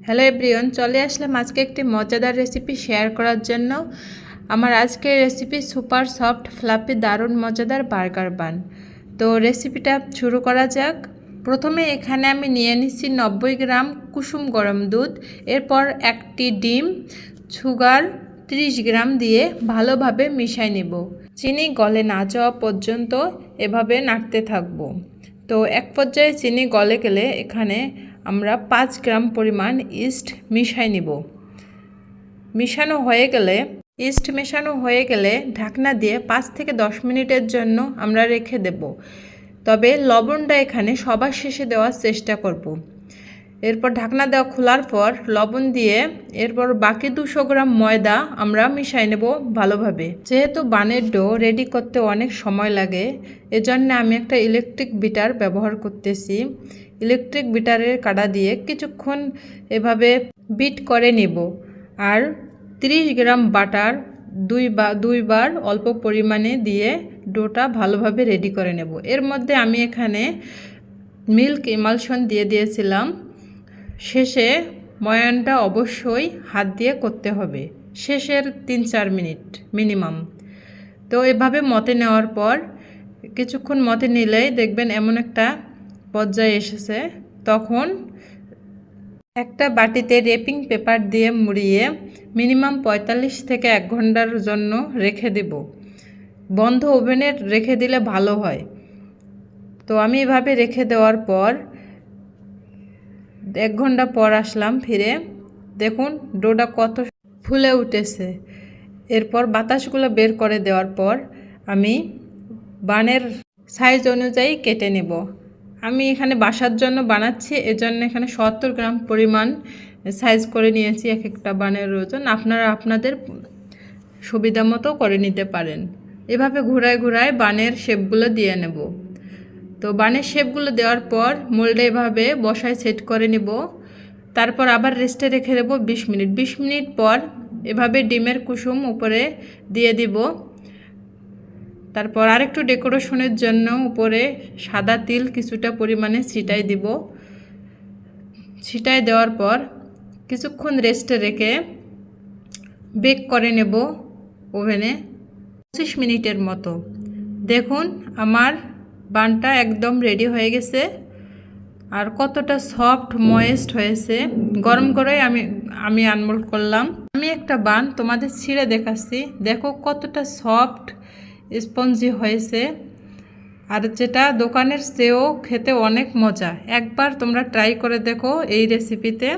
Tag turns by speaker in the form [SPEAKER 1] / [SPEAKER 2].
[SPEAKER 1] Hello everyone, চলে আসলাম আজকে একটি মজাদার রেসিপি শেয়ার করার জন্য। আমার আজকের রেসিপি সুপার সফট ফ্লাফি দারুণ মজাদার বার্গার বান। তো রেসিপিটা শুরু করা যাক। প্রথমে এখানে আমি নিয়ে নিচ্ছি 90 গ্রাম কুসুম গরম দুধ, এরপর একটি ডিম, সুগার 30 গ্রাম দিয়ে ভালোভাবে মিশিয়ে নেব। চিনি গলে না যাওয়া পর্যন্ত এভাবে নাড়তে থাকবো। তো এক পর্যায়ে চিনি গলে গেলে এখানে আমরা 5 গ্রাম পরিমাণ ইস্ট মিশিয়ে নিব। ইস্ট মেশানো হয়ে গেলে ঢাকনা দিয়ে 5 থেকে 10 মিনিটের জন্য আমরা রেখে দেব। তবে লবণটা এখানে সবার শেষে দেওয়ার চেষ্টা করব। এরপর ঢাকনা দেওয়া খোলার পর লবণ দিয়ে এরপর বাকি 200 গ্রাম ময়দা আমরা মিশিয়ে নেব ভালোভাবে। যেহেতু বানের ডো রেডি করতে অনেক সময় লাগে, এজন্য আমি একটা ইলেকট্রিক বিটার ব্যবহার করতেছি। ইলেকট্রিক বিটারের কাঁটা দিয়ে কিছুক্ষণ এভাবে বিট করে নেব। আর 30 গ্রাম বাটার দুইবার অল্প পরিমাণে দিয়ে ডোটা ভালোভাবে রেডি করে নেব। এর মধ্যে আমি এখানে মিল্ক ইমালশন দিয়ে দিয়েছিলাম। শেষে ময়ানটা অবশ্যই হাত দিয়ে করতে হবে, শেষের 3-4 মিনিট মিনিমাম। তো এভাবে মতে নেওয়ার পর কিছুক্ষণ মতে নিলেই দেখবেন এমন একটা পর্যায়ে এসেছে। তখন একটা বাটিতে রেপিং পেপার দিয়ে মুড়িয়ে মিনিমাম 45 থেকে 1 ঘন্টার জন্য রেখে দেব। বন্ধ ওভেনে রেখে দিলে ভালো হয়। তো আমি এভাবে রেখে দেওয়ার পর 1 ঘন্টা পর আসলাম ফিরে। দেখুন ডোটা কত ফুলে উঠেছে। এরপর বাতাসগুলো বের করে দেওয়ার পর আমি বানের সাইজ অনুযায়ী কেটে নেব। আমি এখানে বাসার জন্য বানাচ্ছি, এজন্য এখানে 70 গ্রাম পরিমাণ সাইজ করে নিয়েছি এক একটা বানের ওজন। আপনারা আপনাদের সুবিধা মতো করে নিতে পারেন। এভাবে ঘুরায় ঘুরায় বানের শেপগুলো দিয়ে নেব। তো বানের শেপগুলো দেওয়ার পর মোল্ডে এভাবে বসায় সেট করে নেব। তারপর আবার রেস্টে রেখে দেবো 20 মিনিট। 20 মিনিট পর এভাবে ডিমের কুসুম উপরে দিয়ে দিব। তারপর আরেকটু ডেকোরেশনের জন্য উপরে সাদা তিল কিছুটা পরিমাণে ছিটাই দিব। ছিটাই দেওয়ার পর কিছুক্ষণ রেস্টে রেখে বেক করে নেব ওভেনে 25 মিনিটের মতো। দেখুন আমার বানটা একদম রেডি হয়ে গেছে। আর কতটা সফট ময়েস্ট হয়েছে। গরম করে আমি আনমোল্ড করলাম। আমি একটা বান তোমাদের ছিঁড়ে দেখাচ্ছি। দেখো কতটা সফট স্পঞ্জি হয়েছে। আর যেটা দোকানের চেয়েও খেতে অনেক মজা। একবার তোমরা ট্রাই করে দেখো এই রেসিপিতে।